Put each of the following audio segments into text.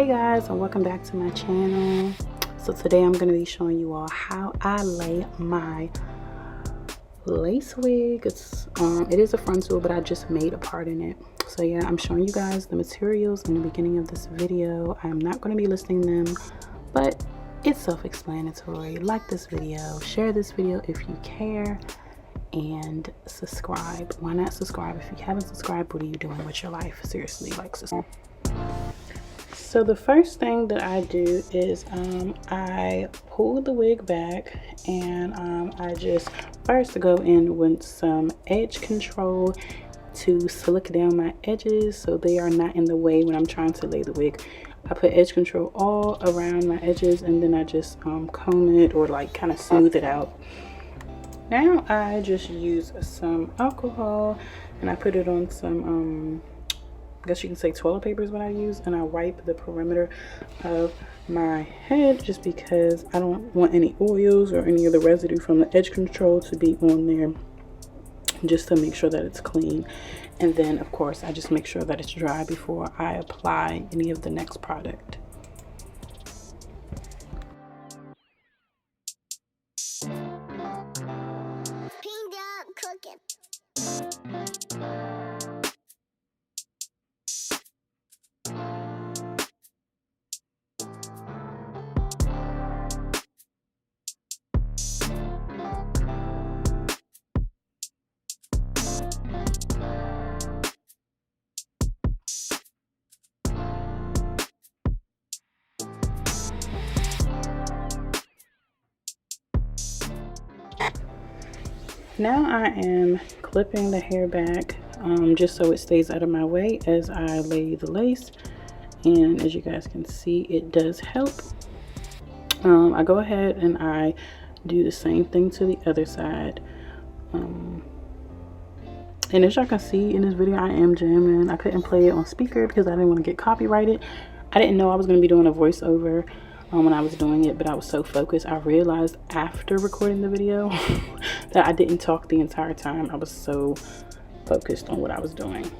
Hey guys, and welcome back to my channel. So today I'm going to be showing you all how I lay my lace wig. It is a frontal, but I just made a part in it. So yeah, I'm showing you guys the materials in the beginning of this video. I am not going to be listing them, but it's self-explanatory. Like this video, share this video if you care, and subscribe. Why not subscribe? If you haven't subscribed, what are you doing with your life? Seriously, like subscribe. So the first thing that I do is I pull the wig back, and I just first go in with some edge control to slick down my edges so they are not in the way when I'm trying to lay the wig. I put edge control all around my edges, and then I just comb it or like kind of smooth it out. Now I just use some alcohol and I put it on some I guess you can say toilet paper is what I use, and I wipe the perimeter of my head just because I don't want any oils or any of the residue from the edge control to be on there, just to make sure that it's clean. And then of course I just make sure that it's dry before I apply any of the next product. Now I am clipping the hair back just so it stays out of my way as I lay the lace, and as you guys can see, it does help. I go ahead and I do the same thing to the other side, and as y'all can see in this video, I am jamming. I couldn't play it on speaker because I didn't want to get copyrighted. I didn't know I was going to be doing a voiceover when I was doing it, but I was so focused. I realized after recording the video that I didn't talk the entire time. I was so focused on what I was doing.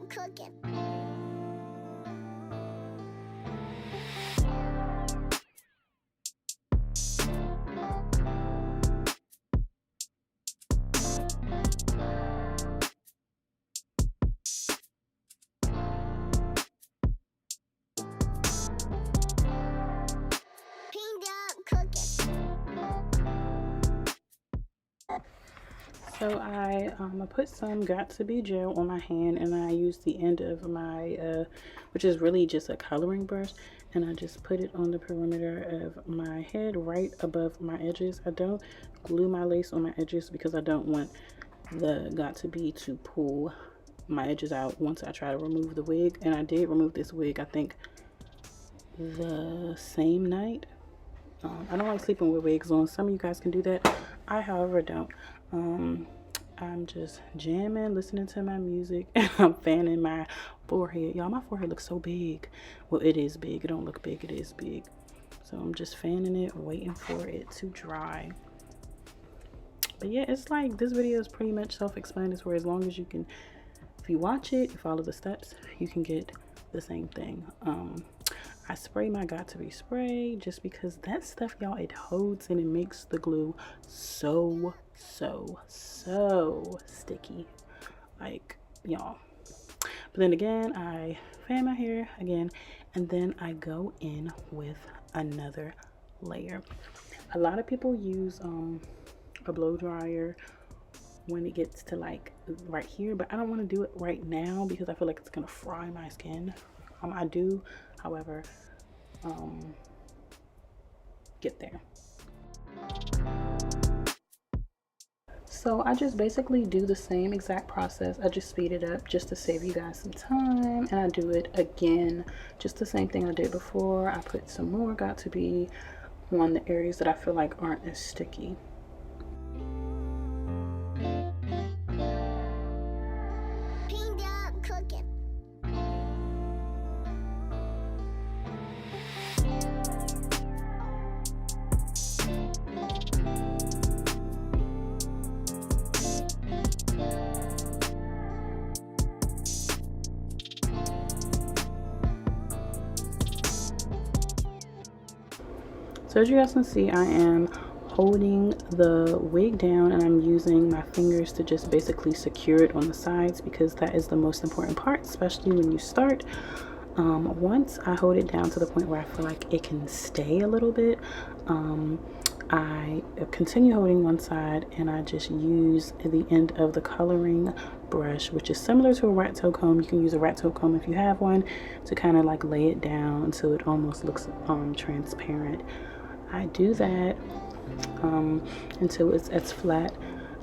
Cooking. So I put some Got2b gel on my hand, and I use the end of my, which is really just a coloring brush, and I just put it on the perimeter of my head right above my edges. I don't glue my lace on my edges because I don't want the Got2b to pull my edges out once I try to remove the wig. And I did remove this wig, I think, the same night. I don't like sleeping with wigs on. Some of you guys can do that. I, however, don't. I'm just jamming, listening to my music, and I'm fanning my forehead. Y'all, my forehead looks so big. Well, it is big. It don't look big. It is big. So I'm just fanning it, waiting for it to dry. But yeah, it's like this video is pretty much self-explanatory. As long as you can, if you watch it, follow the steps, you can get the same thing. I spray my Got2b spray just because that stuff, y'all, it holds and it makes the glue so sticky, like, y'all. But then again, I fan my hair again, and then I go in with another layer. A lot of people use a blow dryer when it gets to like right here, but I don't want to do it right now because I feel like it's gonna fry my skin. I do, however, get there. So I just basically do the same exact process. I just speed it up just to save you guys some time, and I do it again, just the same thing I did before. I put some more Got2b on the areas that I feel like aren't as sticky. So as you guys can see, I am holding the wig down and I'm using my fingers to just basically secure it on the sides, because that is the most important part, especially when you start. Once I hold it down to the point where I feel like it can stay a little bit, I continue holding one side and I just use the end of the coloring brush, which is similar to a rat tail comb. You can use a rat tail comb if you have one, to kind of like lay it down until it almost looks transparent. I do that until it's as flat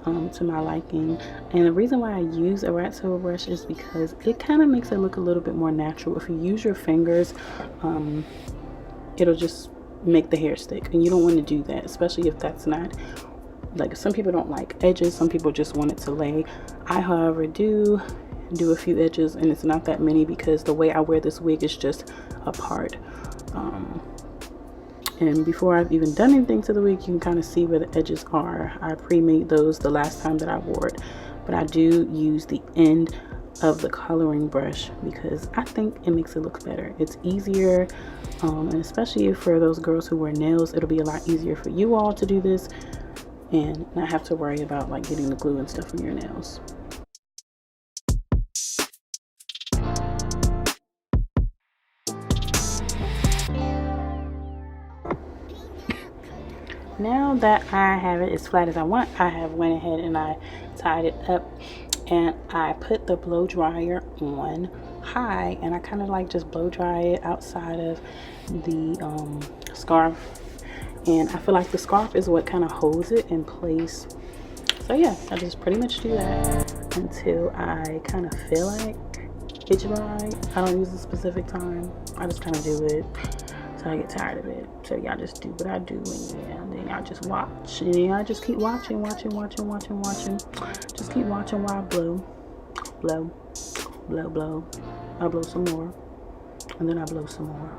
to my liking. And the reason why I use a rat tail brush is because it kind of makes it look a little bit more natural. If you use your fingers, it'll just make the hair stick, and you don't want to do that, especially if that's not, like, some people don't like edges, some people just want it to lay. I, however, do a few edges, and it's not that many because the way I wear this wig is just apart. And before I've even done anything to the wig, you can kind of see where the edges are. I pre-made those the last time that I wore it, but I do use the end of the coloring brush because I think it makes it look better. It's easier, and especially for those girls who wear nails, it'll be a lot easier for you all to do this and not have to worry about like getting the glue and stuff on your nails. Now that I have it as flat as I want, I have went ahead and I tied it up, and I put the blow dryer on high, and I kind of like just blow dry it outside of the scarf, and I feel like the scarf is what kind of holds it in place. So yeah, I just pretty much do that until I kind of feel like it's right. I don't use a specific time, I just kind of do it so I get tired of it. So y'all just do what I do, and then y'all just watch, and then y'all just keep watching. Just keep watching while I blow. I blow some more, and then I blow some more,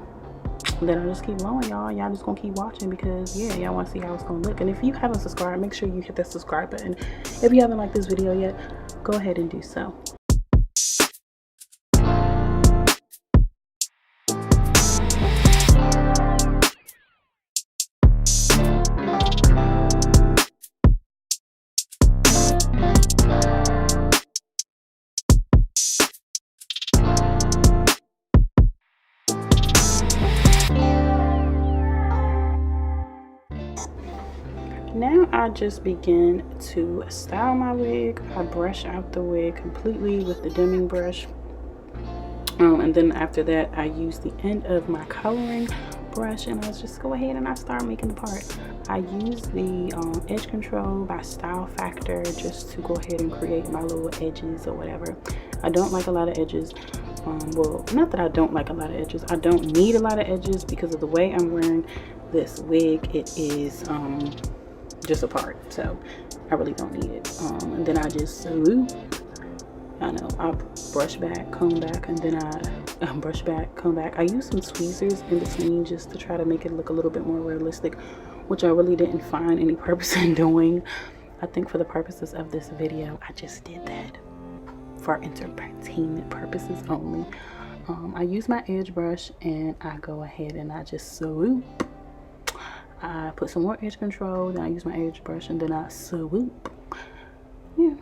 and then I just keep blowing, y'all. Y'all just gonna keep watching because yeah, y'all want to see how it's gonna look. And if you haven't subscribed, make sure you hit that subscribe button. If you haven't liked this video yet, go ahead and do so. Now I just begin to style my wig. I brush out the wig completely with the dimming brush, and then after that I use the end of my coloring brush, and I just go ahead and I start making the part. I use the edge control by Style Factor just to go ahead and create my little edges or whatever. I don't like a lot of edges. Well, not that I don't like a lot of edges, I don't need a lot of edges because of the way I'm wearing this wig. It is just a part, so I really don't need it. And then I just I brush back, comb back, and then I brush back, comb back. I use some tweezers in between just to try to make it look a little bit more realistic, which I really didn't find any purpose in doing. I think for the purposes of this video, I just did that for entertainment purposes only. I use my edge brush and I go ahead and I just swoop. I put some more edge control, then I use my edge brush, and then I swoop. Yeah,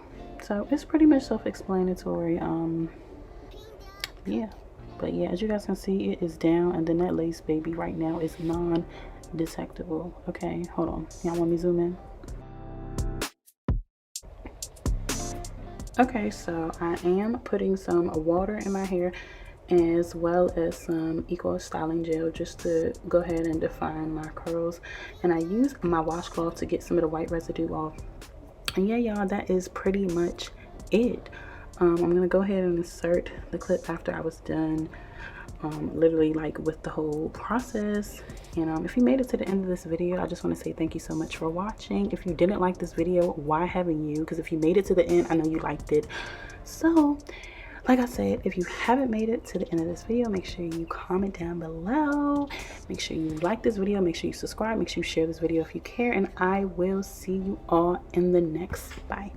so it's pretty much self-explanatory. Yeah, but yeah, as you guys can see, it is down, and then that lace baby right now is non-detectable. Okay, hold on, y'all want me to zoom in? Okay, so I am putting some water in my hair as well as some eco styling gel just to go ahead and define my curls, and I use my washcloth to get some of the white residue off. And yeah, y'all, that is pretty much it. I'm gonna go ahead and insert the clip after I was done, literally like with the whole process. And if you made it to the end of this video, I just want to say thank you so much for watching. If you didn't like this video, why haven't you? Because if you made it to the end, I know you liked it. So like I said, if you haven't made it to the end of this video, make sure you comment down below, make sure you like this video, make sure you subscribe, make sure you share this video if you care, and I will see you all in the next. Bye.